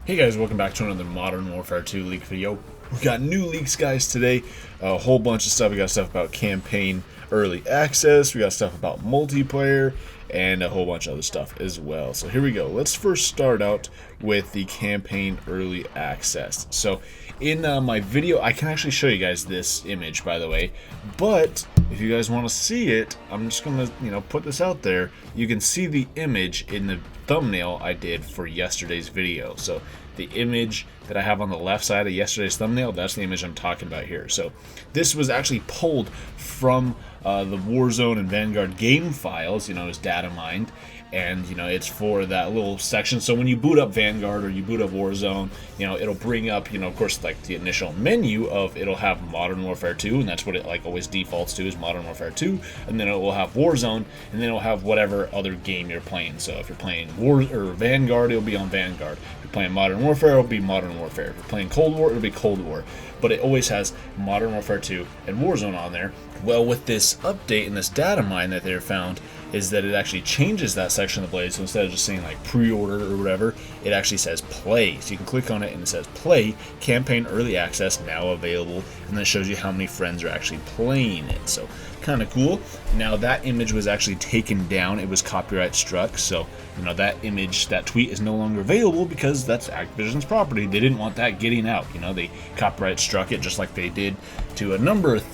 Hey guys, welcome back to another Modern Warfare 2 leak video. We got new leaks, guys, today. A whole bunch of stuff. We got stuff about campaign early access. We got stuff about multiplayer and a whole bunch of other stuff as well. So here we go. Let's first start out with the campaign early access. So in my video, I can actually show you guys this image, by the way. But if you guys want to see it, I'm just going to, put this out there. You can see the image in the thumbnail I did for yesterday's video. So the image that I have on the left side of yesterday's thumbnail, that's the image I'm talking about here. So this was actually pulled from the Warzone and Vanguard game files, it was data mined, and it's for that little section. So when you boot up Vanguard or you boot up Warzone, it'll bring up, of course, like the initial menu of, it'll have Modern Warfare 2, and that's what it like always defaults to, is Modern Warfare 2, and then it will have Warzone, and then it'll have whatever other game you're playing. So if you're playing Vanguard, it'll be on Vanguard. If you're playing Modern Warfare, it'll be Modern Warfare. If you're playing Cold War, it'll be Cold War. But it always has Modern Warfare 2 and Warzone on there. Well, with this update and this data mine that they found, is that it actually changes that section of the blade. So instead of just saying like pre-order or whatever, it actually says play. So you can click on it and it says play, campaign early access now available, and then it shows you how many friends are actually playing it. So kind of cool. Now that image was actually taken down. It was copyright struck. So that image, that tweet is no longer available because that's Activision's property. They didn't want that getting out. They copyright struck it just like they did to a number of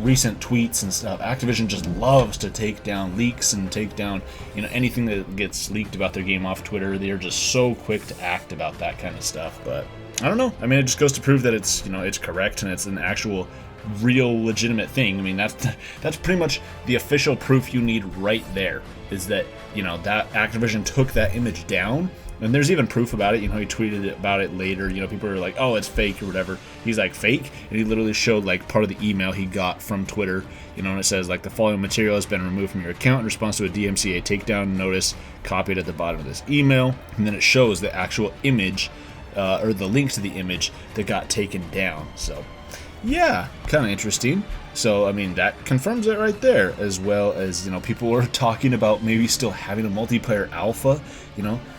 recent tweets and stuff. Activision just loves to take down leaks and take down anything that gets leaked about their game off Twitter. They're just so quick to act about that kind of stuff. But I don't know. I mean, it just goes to prove that it's it's correct and it's an actual real legitimate thing. I mean, that's pretty much the official proof you need right there, is that that Activision took that image down. And there's even proof about it. He tweeted about it later. People are like, oh, it's fake or whatever. He's like, fake? And he literally showed like part of the email he got from Twitter, and it says like, the following material has been removed from your account in response to a DMCA takedown notice copied at the bottom of this email. And then it shows the actual image or the link to the image that got taken down. So yeah, kind of interesting. So, I mean, that confirms it right there, as well as, people were talking about maybe still having a multiplayer alpha,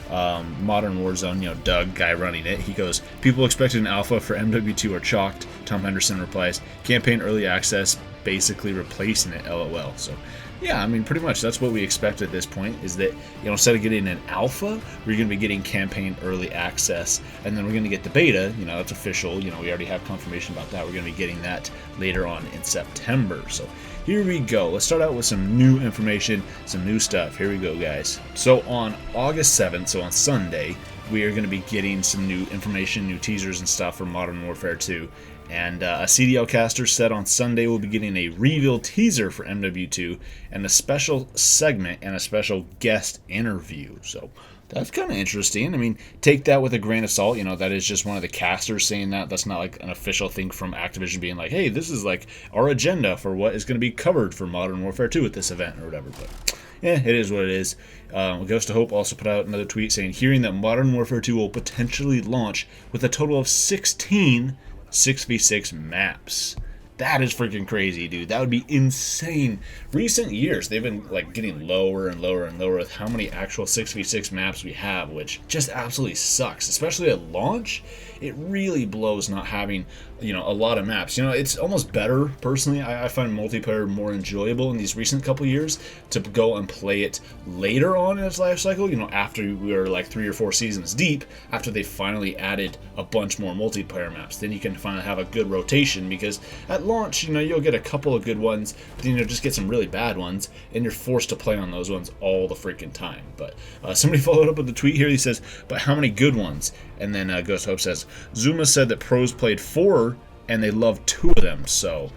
Modern Warzone, Doug, guy running it, he goes, people expected an alpha for MW2 are chalked. Tom Henderson replies, campaign early access, basically replacing it, LOL. So, yeah, I mean, pretty much that's what we expect at this point, is that, instead of getting an alpha, we're going to be getting campaign early access, and then we're going to get the beta, that's official, we already have confirmation about that. We're going to be getting that later on in September. So here we go. Let's start out with some new information, some new stuff. Here we go, guys. So on August 7th, so on Sunday, we are going to be getting some new information, new teasers and stuff for Modern Warfare 2. And a CDL caster said on Sunday we'll be getting a reveal teaser for MW2 and a special segment and a special guest interview. So that's kind of interesting. I mean, take that with a grain of salt. That is just one of the casters saying that. That's not like an official thing from Activision being like, hey, this is like our agenda for what is going to be covered for Modern Warfare 2 at this event or whatever. But yeah, it is what it is. Ghost of Hope also put out another tweet saying, hearing that Modern Warfare 2 will potentially launch with a total of 16 6v6 maps. That is freaking crazy, dude. That would be insane. Recent years, they've been like getting lower and lower and lower with how many actual 6v6 maps we have, which just absolutely sucks. Especially at launch, it really blows not having, a lot of maps. It's almost better, personally. I find multiplayer more enjoyable in these recent couple years to go and play it later on in its life cycle, after we were like 3 or 4 seasons deep, after they finally added a bunch more multiplayer maps. Then you can finally have a good rotation, because at launch, you'll get a couple of good ones, but then you'll just get some really bad ones, and you're forced to play on those ones all the freaking time. But somebody followed up with the tweet here. He says, but how many good ones? And then Ghost Hope says, Zuma said that pros played 4 and they loved 2 of them. So,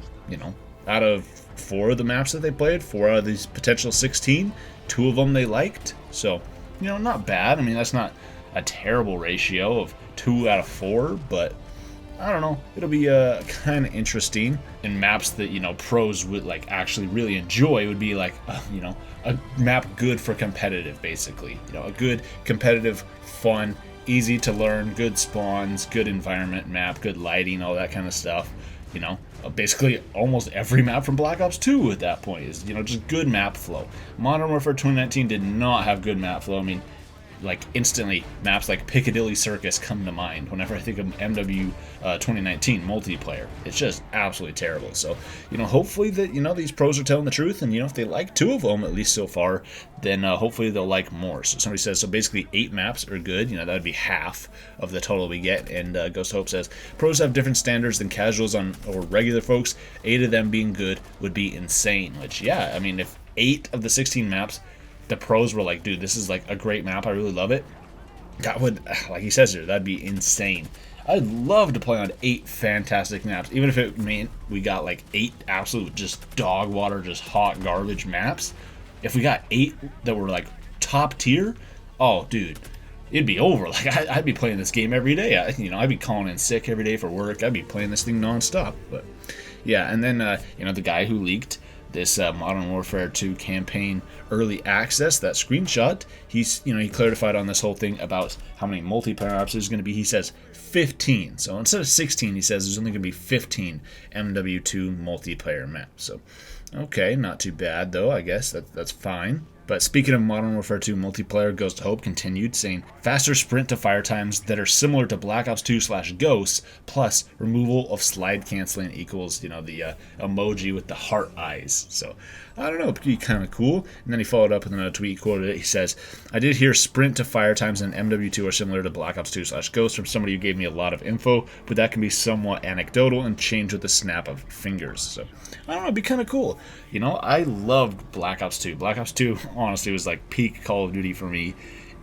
out of 4 of the maps that they played, 4 out of these potential 16, 2 of them they liked. So, not bad. I mean, that's not a terrible ratio of 2 out of 4, but I don't know. It'll be kind of interesting. And maps that, pros would like actually really enjoy would be like, a map good for competitive, basically. A good competitive, fun, easy to learn, good spawns, good environment map, good lighting, all that kind of stuff. Basically almost every map from Black Ops 2 at that point is, just good map flow. Modern Warfare 2019 did not have good map flow. I mean, like instantly maps like Piccadilly Circus come to mind whenever I think of MW 2019 multiplayer. It's just absolutely terrible. So, hopefully that, these pros are telling the truth, and, if they like 2 of them, at least so far, then hopefully they'll like more. So somebody says, so basically 8 maps are good, that would be half of the total we get. And Ghost Hope says, pros have different standards than casuals or regular folks. 8 of them being good would be insane, which, yeah, I mean, if 8 of the 16 maps, the pros were like, dude, this is like a great map, I really love it, that would, like he says here, that'd be insane. I'd love to play on 8 fantastic maps, even if it meant we got like 8 absolute just dog water, just hot garbage maps. If we got 8 that were like top tier, oh, dude, it'd be over. Like, I'd be playing this game every day. I'd be calling in sick every day for work. I'd be playing this thing nonstop. But yeah, and then the guy who leaked this Modern Warfare 2 campaign early access, that screenshot, he clarified on this whole thing about how many multiplayer maps there's going to be. He says 15. So instead of 16, he says there's only going to be 15 MW2 multiplayer maps. So, okay, not too bad though. I guess that's fine. But speaking of Modern Warfare 2 multiplayer, Ghost Hope continued saying, faster sprint to fire times that are similar to Black Ops 2/Ghosts, plus removal of slide canceling equals, the emoji with the heart eyes. So, I don't know, pretty kind of cool. And then he followed up with another tweet, he quoted it. He says, I did hear sprint to fire times in MW2 are similar to Black Ops 2/Ghosts from somebody who gave me a lot of info, but that can be somewhat anecdotal and change with the snap of fingers. So, I don't know, it'd be kind of cool. I loved Black Ops 2. Black Ops 2, honestly, was like peak Call of Duty for me.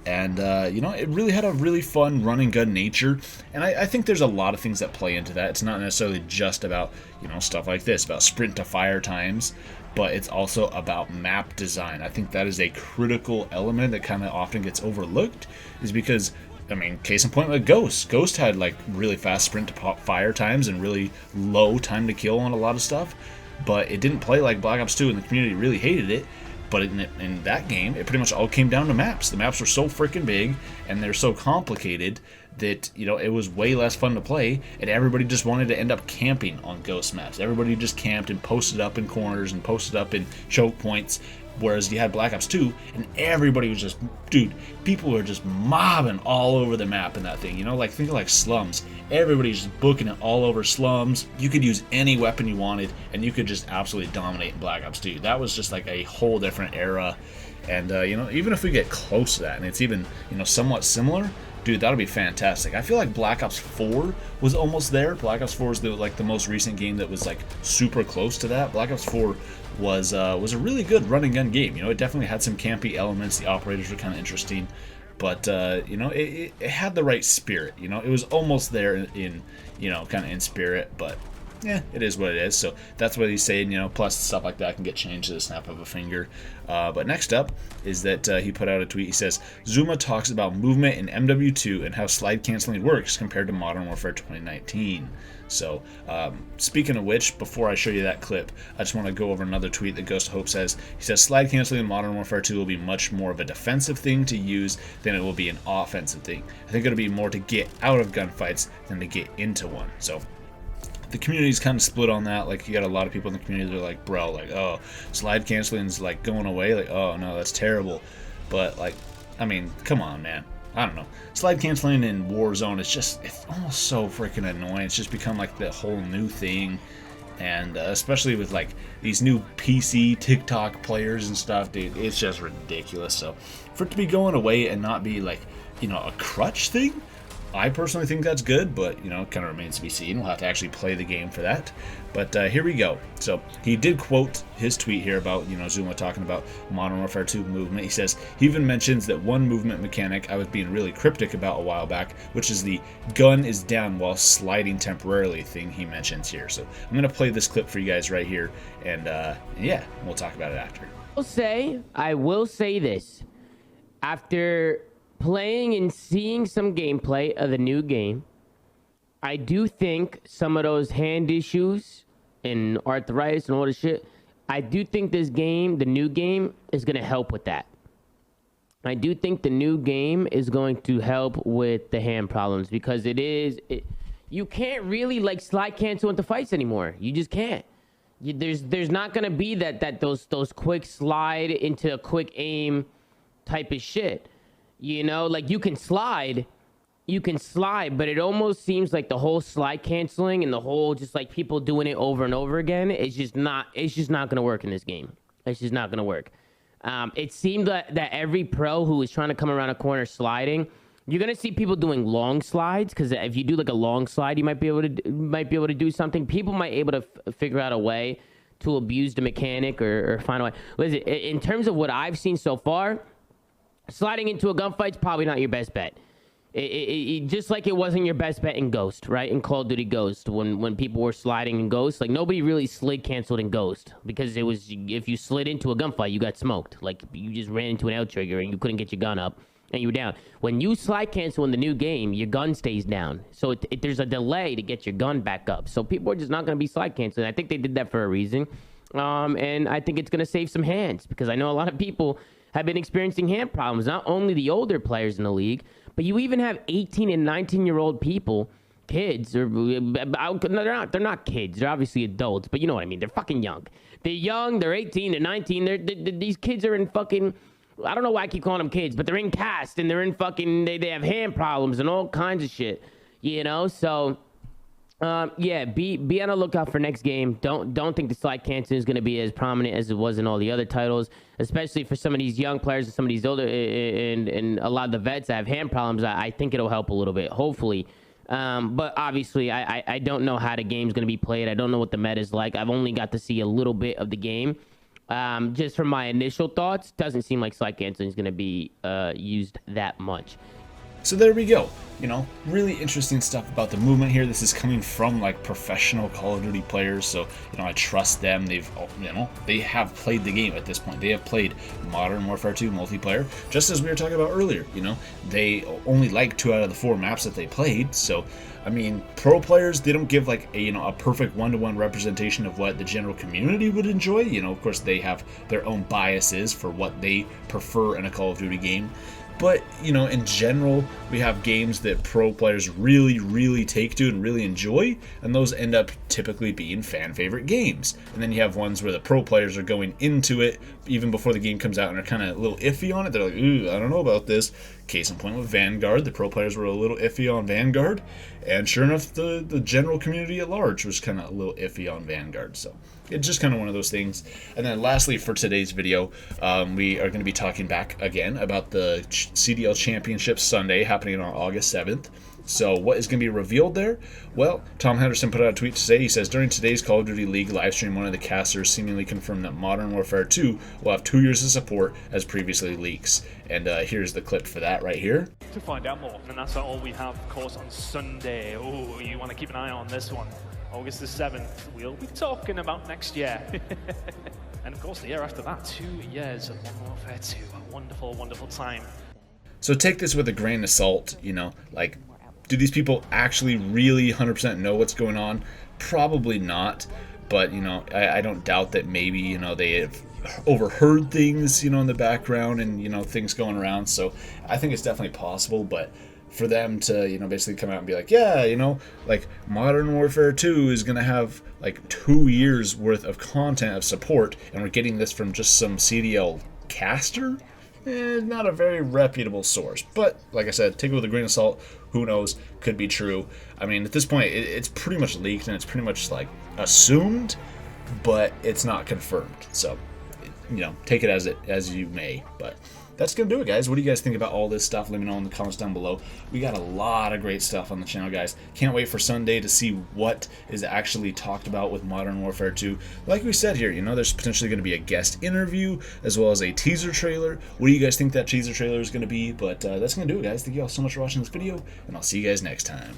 And, it really had a really fun run and gun nature. And I think there's a lot of things that play into that. It's not necessarily just about, stuff like this, about sprint to fire times, but it's also about map design. I think that is a critical element that kind of often gets overlooked, is because, I mean, case in point, like Ghost. Ghost had like really fast sprint to fire times and really low time to kill on a lot of stuff, but it didn't play like Black Ops 2, and the community really hated it. But in that game, it pretty much all came down to maps. The maps were so freaking big, and they're so complicated that, it was way less fun to play, and everybody just wanted to end up camping on Ghost maps. Everybody just camped and posted up in corners and posted up in choke points, whereas you had Black Ops 2, and everybody was just, dude, people were just mobbing all over the map in that thing, think of like slums. Everybody's just booking it all over slums. You could use any weapon you wanted, and you could just absolutely dominate in Black Ops 2. That was just like a whole different era, and, even if we get close to that, and it's even, somewhat similar, dude, that'll be fantastic. I feel like Black Ops 4 was almost there. Black Ops 4 is the most recent game that was like super close to that. Black Ops 4 was a really good run and gun game. It definitely had some campy elements. The operators were kind of interesting, but it had the right spirit. It was almost there in kind of in spirit, but yeah, it is what it is. So that's what he's saying, plus stuff like that can get changed to the snap of a finger. But next up is that he put out a tweet. He says, Zuma talks about movement in MW2 and how slide canceling works compared to Modern Warfare 2019. So, speaking of which, before I show you that clip, I just want to go over another tweet that Ghost Hope says. He says, slide canceling in Modern Warfare 2 will be much more of a defensive thing to use than it will be an offensive thing. I think it'll be more to get out of gunfights than to get into one. So, the community's kind of split on that. Like, you got a lot of people in the community that are like, bro, like, oh, slide canceling's like going away. Like, oh no, that's terrible. But like, I mean, come on, man. I don't know. Slide canceling in Warzone it's almost so freaking annoying. It's just become like the whole new thing. And especially with like these new PC TikTok players and stuff, dude, it's just ridiculous. So for it to be going away and not be like, a crutch thing, I personally think that's good, but, it kind of remains to be seen. We'll have to actually play the game for that. But here we go. So he did quote his tweet here about, Zuma talking about Modern Warfare 2 movement. He says, he even mentions that one movement mechanic I was being really cryptic about a while back, which is the gun is down while sliding temporarily thing he mentions here. So I'm going to play this clip for you guys right here, and yeah, we'll talk about it after. I will say this. After playing and seeing some gameplay of the new game, I do think some of those hand issues and arthritis and all this shit, I do think this game, the new game, is going to help with that. I do think the new game is going to help with the hand problems, because you can't really like slide cancel into fights anymore. You just can't. There's not going to be those quick slide into a quick aim type of shit. You know, like you can slide, but it almost seems like the whole slide canceling and the whole just like people doing it over and over again is just not, it's just not gonna work in this game. It's just not gonna work. It seemed that every pro who was trying to come around a corner sliding, you're gonna see people doing long slides, because if you do like a long slide, you might be able to do something. People might be able to figure out a way to abuse the mechanic or find a way. Listen, in terms of what I've seen so far, sliding into a gunfight's probably not your best bet. Just like it wasn't your best bet in Ghost, right? In Call of Duty Ghost, when people were sliding in Ghost, like nobody really slid canceled in Ghost, because it was, if you slid into a gunfight, you got smoked. Like you just ran into an L trigger and you couldn't get your gun up and you were down. When you slide cancel in the new game, your gun stays down, so there's a delay to get your gun back up. So people are just not going to be slide canceling. I think they did that for a reason, and I think it's going to save some hands, because I know a lot of people have been experiencing hand problems. Not only the older players in the league, but you even have 18 and 19-year-old people, kids, or no, they're not kids. They're obviously adults, but you know what I mean. They're fucking young. They're young. They're 18. They're 19. These kids are in fucking, I don't know why I keep calling them kids, but they're in cast and they're in fucking, they have hand problems and all kinds of shit, you know? So, yeah, be on the lookout for next game. Don't think the slide canceling is going to be as prominent as it was in all the other titles, especially for some of these young players and some of these older and a lot of the vets that have hand problems. I think it'll help a little bit, hopefully. But obviously, I don't know how the game's going to be played. I don't know what the meta is like. I've only got to see a little bit of the game. Just from my initial thoughts, doesn't seem like slide canceling is going to be used that much. So there we go. You know, really interesting stuff about the movement here. This is coming from like professional Call of Duty players, so you know, I trust them. They've, you know, they have played the game at this point. They have played Modern Warfare 2 multiplayer, just as we were talking about earlier. You know, they only like 2 out of the 4 maps that they played. So, I mean, pro players, they don't give like a, you know, a perfect one-to-one representation of what the general community would enjoy. You know, of course, they have their own biases for what they prefer in a Call of Duty game. But, you know, in general, we have games that pro players really, really take to and really enjoy, and those end up typically being fan favorite games. And then you have ones where the pro players are going into it even before the game comes out and are kind of a little iffy on it. They're like, ooh, I don't know about this. Case in point with Vanguard, the pro players were a little iffy on Vanguard, and sure enough, the general community at large was kind of a little iffy on Vanguard. So it's just kind of one of those things. And then lastly, for today's video, we are going to be talking back again about the CDL Championship Sunday happening on August 7th. So what is going to be revealed there? Well, Tom Henderson put out a tweet today. He says, during today's Call of Duty League livestream, one of the casters seemingly confirmed that Modern Warfare 2 will have 2 years of support as previously leaks. And here's the clip for that right here. To find out more, and that's all we have, of course, on Sunday. Oh, you want to keep an eye on this one. August the 7th, we'll be talking about next year. And of course, the year after that, 2 years of Modern Warfare 2. A wonderful, wonderful time. So take this with a grain of salt, you know, like, do these people actually really 100% know what's going on? Probably not, but, you know, I don't doubt that maybe, you know, they have overheard things, you know, in the background and, you know, things going around. So I think it's definitely possible, but for them to, you know, basically come out and be like, yeah, you know, like Modern Warfare 2 is going to have like 2 years worth of content of support, and we're getting this from just some CDL caster? Not a very reputable source. But like I said, take it with a grain of salt. Who knows? Could be true. I mean, at this point, it's pretty much leaked and it's pretty much like assumed, but it's not confirmed. So, you know, take it as you may. But that's gonna do it, guys. What do you guys think about all this stuff? Let me know in the comments down below. We got a lot of great stuff on the channel, guys. Can't wait for Sunday to see what is actually talked about with Modern Warfare 2. Like we said here, you know, there's potentially going to be a guest interview as well as a teaser trailer. What do you guys think that teaser trailer is going to be? But that's going to do it, guys. Thank you all so much for watching this video, and I'll see you guys next time.